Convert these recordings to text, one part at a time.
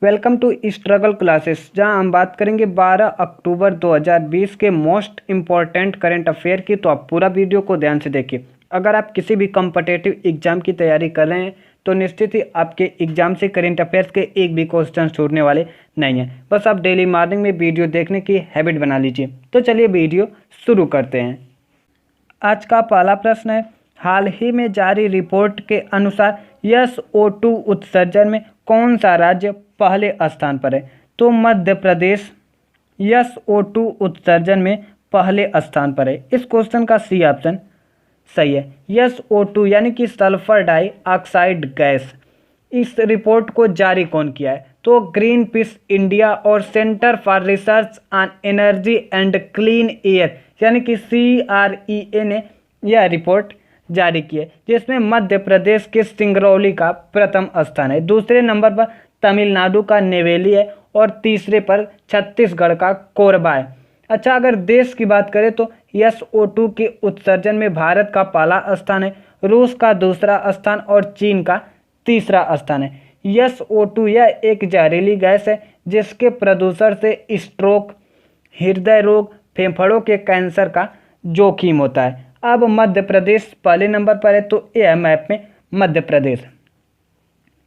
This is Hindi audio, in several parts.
वेलकम टू स्ट्रगल क्लासेस, जहां हम बात करेंगे 12 अक्टूबर 2020 के मोस्ट इम्पॉर्टेंट करंट अफेयर की। तो आप पूरा वीडियो को ध्यान से देखिए। अगर आप किसी भी कॉम्पिटिटिव एग्जाम की तैयारी कर रहे हैं तो निश्चित ही आपके एग्जाम से करंट अफेयर्स के एक भी क्वेश्चन छूटने वाले नहीं हैं। बस आप डेली मॉर्निंग में वीडियो देखने की हैबिट बना लीजिए। तो चलिए वीडियो शुरू करते हैं। आज का पहला प्रश्न है, हाल ही में जारी रिपोर्ट के अनुसार SO2 उत्सर्जन में कौन सा राज्य पहले स्थान पर है? तो मध्य प्रदेश SO2 उत्सर्जन में पहले स्थान पर है। इस क्वेश्चन का सी ऑप्शन सही है। SO2 यानी कि सल्फर डाइऑक्साइड गैस, इस रिपोर्ट को जारी कौन किया है? तो ग्रीन पीस इंडिया और centre for research on energy and clean air यानी कि CREA ने यह रिपोर्ट जारी की है, जिसमें मध्य प्रदेश के सिंगरौली का प्रथम स्थान है, दूसरे नंबर पर तमिलनाडु का नेवेली है और तीसरे पर छत्तीसगढ़ का कोरबा है। अच्छा, अगर देश की बात करें तो SO2 के उत्सर्जन में भारत का पहला स्थान है, रूस का दूसरा स्थान और चीन का तीसरा स्थान है। SO2 यह एक जहरीली गैस है जिसके प्रदूषण से स्ट्रोक, हृदय रोग, फेफड़ों के कैंसर का जोखिम होता है। अब मध्य प्रदेश पहले नंबर पर है, तो यह मैप में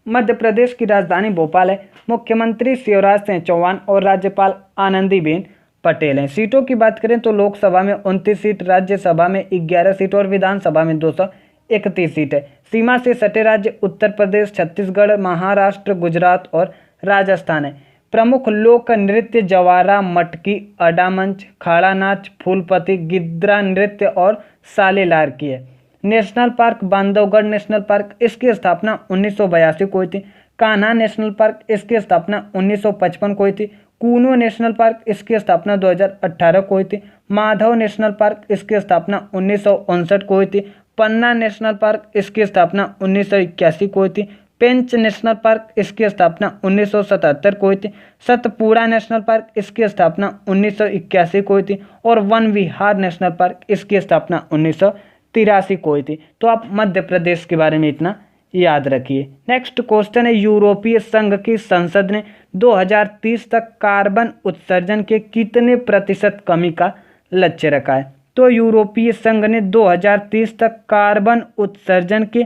मध्य प्रदेश की राजधानी भोपाल है। मुख्यमंत्री शिवराज सिंह चौहान और राज्यपाल आनंदीबेन पटेल हैं। सीटों की बात करें तो लोकसभा में 29 सीट, राज्यसभा में 11 सीट और विधानसभा में 231 सीट है। सीमा से सटे राज्य उत्तर प्रदेश, छत्तीसगढ़, महाराष्ट्र, गुजरात और राजस्थान है। प्रमुख लोक नृत्य जवारा, मटकी, अडामंच, खाड़ा नाच, फूलपति, गिद्रा नृत्य और सालेलार की है। National park Bandhavgarh national park, इसकी स्थापना 1982 को हुई थी। कान्हा नेशनल पार्क, इसकी स्थापना 1955 को हुई थी। कूनो नेशनल पार्क, इसकी स्थापना 2018 को हुई थी। माधव नेशनल पार्क, इसकी स्थापना 1959 को हुई थी। पन्ना नेशनल पार्क, इसकी स्थापना 1981 को हुई थी। पेंच नेशनल पार्क, इसकी स्थापना 1977 को हुई थी। सतपुड़ा नेशनल पार्क, इसकी स्थापना 1981 को हुई थी और वन विहार नेशनल पार्क, इसकी स्थापना 1983 को हुई थी। तो आप मध्य प्रदेश के बारे में इतना याद रखिए। नेक्स्ट क्वेश्चन है, यूरोपीय संघ की संसद ने 2030 तक कार्बन उत्सर्जन के कितने प्रतिशत कमी का लक्ष्य रखा है? तो यूरोपीय संघ ने 2030 तक कार्बन उत्सर्जन के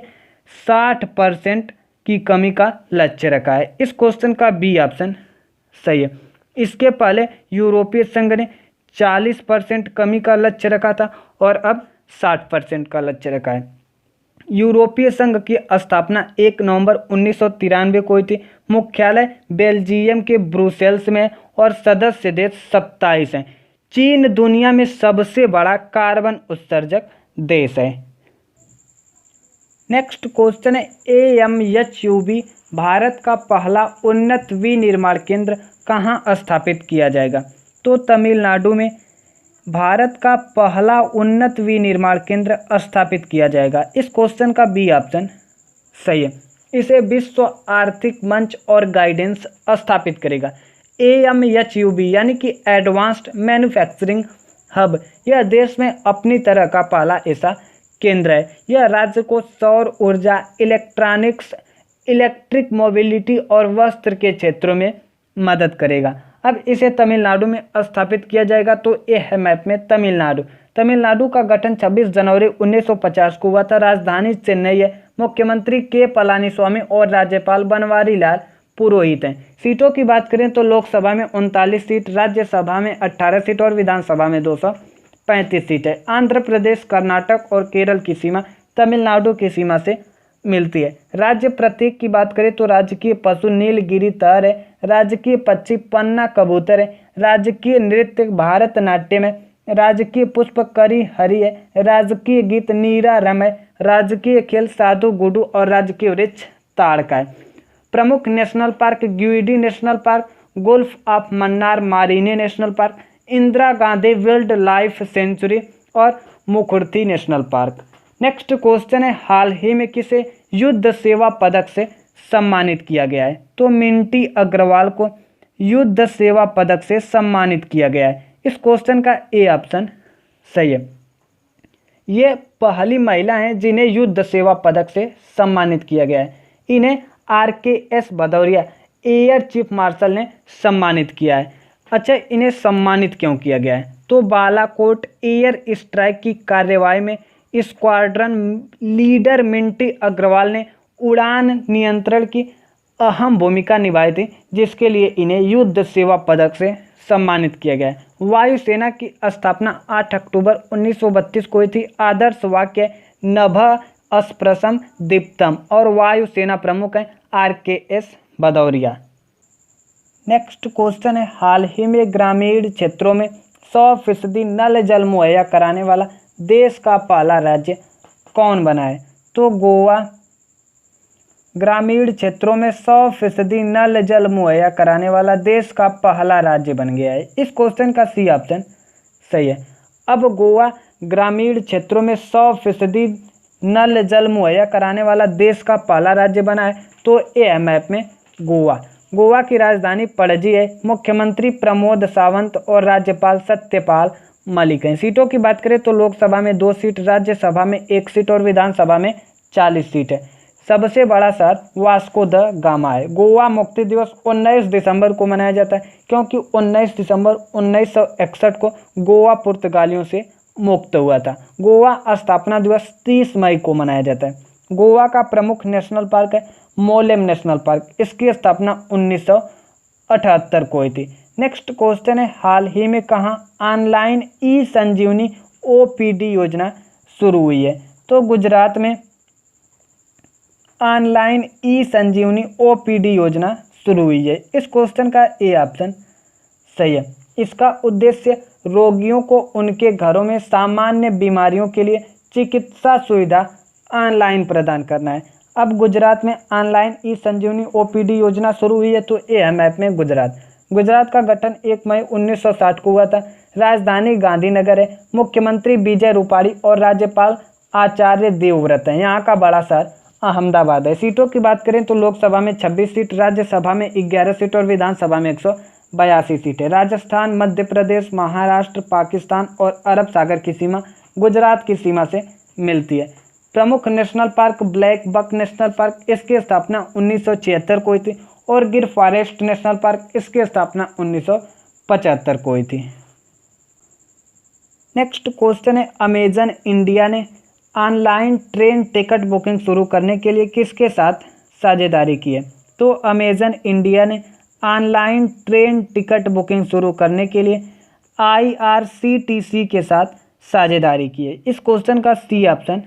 60% की कमी का लक्ष्य रखा है। इस क्वेश्चन का बी ऑप्शन सही है। इसके पहले यूरोपीय संघ ने 40% कमी का लक्ष्य रखा था और अब 60% का लक्ष्य रखा है। यूरोपीय संघ की स्थापना 1 नवंबर 1993 को हुई थी। मुख्यालय बेल्जियम के ब्रुसेल्स में और सदस्य देश 27 हैं। चीन दुनिया में सबसे बड़ा कार्बन उत्सर्जक देश है। नेक्स्ट क्वेश्चन है, AMHUB भारत का पहला उन्नत विनिर्माण केंद्र कहाँ स्थापित किया जाएगा? तो तमिलनाडु में भारत का पहला उन्नत विनिर्माण केंद्र स्थापित किया जाएगा। इस क्वेश्चन का बी ऑप्शन सही है। इसे विश्व आर्थिक मंच और गाइडेंस स्थापित करेगा। AMHUB यानी कि एडवांस्ड मैन्युफैक्चरिंग हब, यह देश में अपनी तरह का पहला ऐसा केंद्र है। यह राज्य को सौर ऊर्जा, इलेक्ट्रॉनिक्स, इलेक्ट्रिक मोबिलिटी और वस्त्र के क्षेत्रों में मदद करेगा। अब इसे तमिलनाडु में स्थापित किया जाएगा, तो यह है मैप में तमिलनाडु का गठन 26 जनवरी 1950 को हुआ था। राजधानी चेन्नई है। मुख्यमंत्री के पलानीस्वामी और राज्यपाल बनवारी लाल पुरोहित हैं। सीटों की बात करें तो लोकसभा में 39 सीट, राज्यसभा में 18 सीट और विधानसभा में 235 सीट है। आंध्र प्रदेश, कर्नाटक और केरल की सीमा तमिलनाडु की सीमा से मिलती है। राज्य प्रतीक की बात करें तो राजकीय पशु नीलगिरी तार है। राजकीय पक्षी पन्ना कबूतर है। राजकीय नृत्य भारतनाट्यम है। राजकीय पुष्प करी हरी है। राजकीय गीत नीरा रम है। राजकीय खेल साधु गुडू और राजकीय वृक्ष ताड़ का है। प्रमुख national park Giridih national park, gulf of Mannar marine national park, Indira Gandhi wildlife sanctuary और Mukherjee national park. Next question है, हाल ही में किसे युद्ध सेवा पदक से सम्मानित किया गया है? तो मिंटी अग्रवाल को युद्ध सेवा पदक से सम्मानित किया गया है। इस क्वेश्चन का ए ऑप्शन सही है। ये पहली महिला हैं जिन्हें युद्ध सेवा पदक से सम्मानित किया गया है। इन्हें RKS Bhadauria air chief marshal ने सम्मानित किया है। अच्छा, इन्हें सम्मानित क्यों किया गया है? तो बालाकोट एयर स्ट्राइक की कार्यवाही में स्क्वाड्रन लीडर मिंटी अग्रवाल ने उड़ान नियंत्रण की अहम भूमिका निभाई थी, जिसके लिए इन्हें युद्ध सेवा पदक से सम्मानित किया गया है। वायुसेना की स्थापना 8 अक्टूबर 1932 को हुई थी। आदर्श वाक्य नभः स्पृशं दीप्तम और वायुसेना प्रमुख हैं RKS भदौरिया। नेक्स्ट क्वेश्चन है, हाल ही में ग्रामीण क्षेत्रों में 100% नल जल मुहैया कराने वाला देश का पहला राज्य कौन बना है? तो गोवा ग्रामीण क्षेत्रों में 100% नल जल मुहैया कराने वाला देश का पहला राज्य बन गया है। इस क्वेश्चन का सी ऑप्शन सही है। अब गोवा ग्रामीण क्षेत्रों में 100% नल जल मुहैया कराने वाला देश का पहला राज्य बना है, तो ए है मैप में गोवा की राजधानी पणजी है। मुख्यमंत्री प्रमोद सावंत और राज्यपाल सत्यपाल मलिक हैं। सीटों की बात करें तो लोकसभा में 2 सीट, राज्यसभा में 1 सीट और विधानसभा में 40 सीट है। सबसे बड़ा शहर वास्को द गामा है। गोवा मुक्ति दिवस 19 दिसंबर को मनाया जाता है, क्योंकि 19 दिसंबर 1961 को गोवा पुर्तगालियों से मुक्त हुआ था। गोवा स्थापना दिवस 30 मई को मनाया जाता है। गोवा का प्रमुख नेशनल पार्क है मोलेम नेशनल पार्क। इसकी स्थापना 1978 को हुई थी। नेक्स्ट क्वेश्चन है, हाल ही में कहाँ ऑनलाइन ई संजीवनी OPD योजना शुरू हुई है? तो गुजरात में ऑनलाइन ई संजीवनी OPD योजना शुरू हुई है। इस क्वेश्चन का ए ऑप्शन सही है। इसका उद्देश्य रोगियों को उनके घरों में सामान्य बीमारियों के लिए चिकित्सा सुविधा ऑनलाइन प्रदान करना है। अब गुजरात में ऑनलाइन ई संजीवनी OPD योजना शुरू हुई है, तो ए है मैप में गुजरात का गठन 1 मई 1960 को हुआ था। राजधानी गांधीनगर है। मुख्यमंत्री विजय रूपाणी और राज्यपाल आचार्य देवव्रत हैं। यहाँ का बड़ा शहर अहमदाबाद है। सीटों की बात करें तो लोकसभा में 26 सीट, राज्यसभा में 11 सीट और विधानसभा में 182 सीट है। राजस्थान, मध्य प्रदेश, महाराष्ट्र, पाकिस्तान और अरब सागर की सीमा गुजरात की सीमा से मिलती है। प्रमुख national park blackbuck national park, इसकी स्थापना 1976 को हुई थी और गिर फॉरेस्ट नेशनल पार्क, इसकी स्थापना 1975 को हुई थी। नेक्स्ट क्वेश्चन है, अमेजन इंडिया ने ऑनलाइन ट्रेन टिकट बुकिंग शुरू करने के लिए किसके साथ साझेदारी की है? तो अमेजन इंडिया ने ऑनलाइन ट्रेन टिकट बुकिंग शुरू करने के लिए IRCTC के साथ साझेदारी की है। इस क्वेश्चन का सी ऑप्शन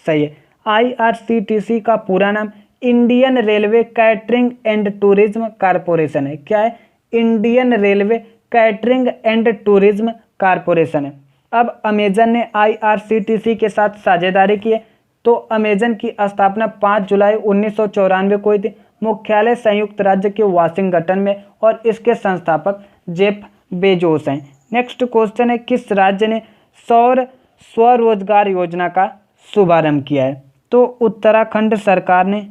सही है। IRCTC का पूरा नाम Indian railway catering and tourism corporation है। क्या है? Indian railway catering and tourism corporation है। अब अमेजन ने IRCTC के साथ साझेदारी की है। तो अमेजन की स्थापना 5 जुलाई 1994 को हुई थी। मुख्यालय संयुक्त राज्य के वाशिंगटन में और इसके संस्थापक जेफ बेजोस हैं। नेक्स्ट क्वेश्चन है, किस राज्य ने सौर स्वरोजगार योजना का शुभारंभ किया है? तो उत्तराखंड सरकार ने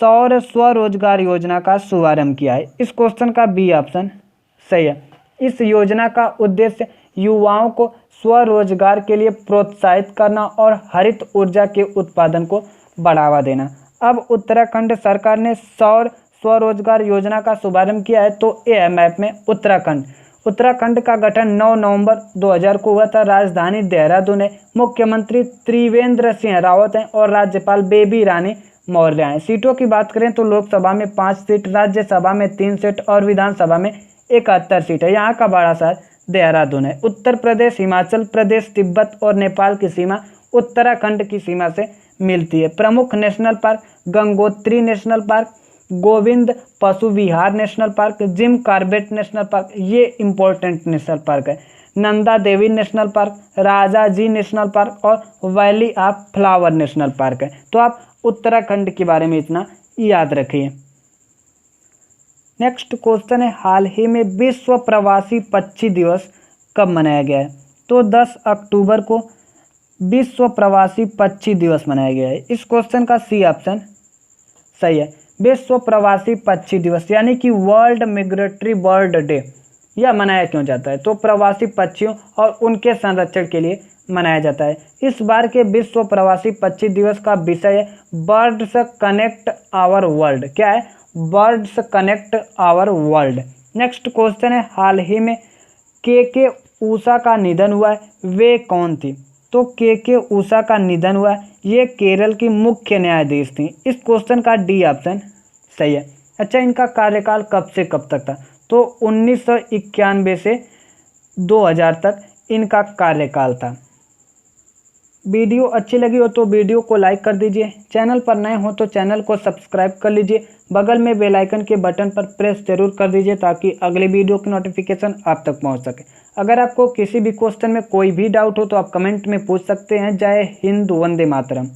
सौर स्वरोजगार योजना का शुभारंभ किया है। इस क्वेश्चन का बी ऑप्शन सही है। इस योजना का उद्देश्य युवाओं को स्वरोजगार के लिए प्रोत्साहित करना और हरित ऊर्जा के उत्पादन को बढ़ावा देना। अब उत्तराखंड सरकार ने सौर स्वरोजगार योजना का शुभारंभ किया है, तो ए है मैप में उत्तराखंड का गठन 9 नवंबर 2000 को हुआ था। राजधानी देहरादून है। मुख्यमंत्री त्रिवेंद्र सिंह रावत हैं और राज्यपाल बेबी रानी मौर्य हैं। सीटों की बात करें तो लोकसभा में 5 सीट, राज्यसभा में 3 सीट और विधानसभा में 71 सीट है। यहाँ का बड़ा शहर देहरादून है। उत्तर प्रदेश, हिमाचल प्रदेश, तिब्बत और नेपाल की सीमा उत्तराखंड की सीमा से मिलती है। प्रमुख national park Gangotri national park, Govind Pashu Vihar national park, Jim Corbett national park, ये इंपॉर्टेंट नेशनल पार्क है। Nanda Devi national park, Rajaji national park और valley of flower national park है। तो आप उत्तराखंड के बारे में इतना याद रखिए। नेक्स्ट क्वेश्चन है, हाल ही में विश्व प्रवासी पक्षी दिवस कब मनाया गया है? तो 10 अक्टूबर को विश्व प्रवासी पक्षी दिवस मनाया गया है। इस क्वेश्चन का सी ऑप्शन सही है। विश्व प्रवासी पक्षी दिवस यानी कि वर्ल्ड मिग्रेटरी बर्ड डे, यह मनाया क्यों जाता है? तो प्रवासी पक्षियों और उनके संरक्षण के लिए मनाया जाता है। इस बार के विश्व प्रवासी पक्षी दिवस का विषय है बर्ड्स कनेक्ट आवर वर्ल्ड। क्या है? Birds connect our world. Next question है, हाल ही में के ऊषा का निधन हुआ है, वे कौन थी? तो के ऊषा का निधन हुआ है, ये केरल की मुख्य न्यायाधीश थी। इस क्वेश्चन का डी ऑप्शन सही है। अच्छा, इनका कार्यकाल कब से कब तक था? तो 1991 से 2000 तक इनका कार्यकाल था। वीडियो अच्छी लगी हो तो वीडियो को लाइक कर दीजिए, चैनल पर नए हो तो चैनल को सब्सक्राइब कर लीजिए, बगल में बेल आइकन के बटन पर प्रेस जरूर कर दीजिए ताकि अगले वीडियो की नोटिफिकेशन आप तक पहुंच सके। अगर आपको किसी भी क्वेश्चन में कोई भी डाउट हो तो आप कमेंट में पूछ सकते हैं। जय हिंद, वंदे मातरम।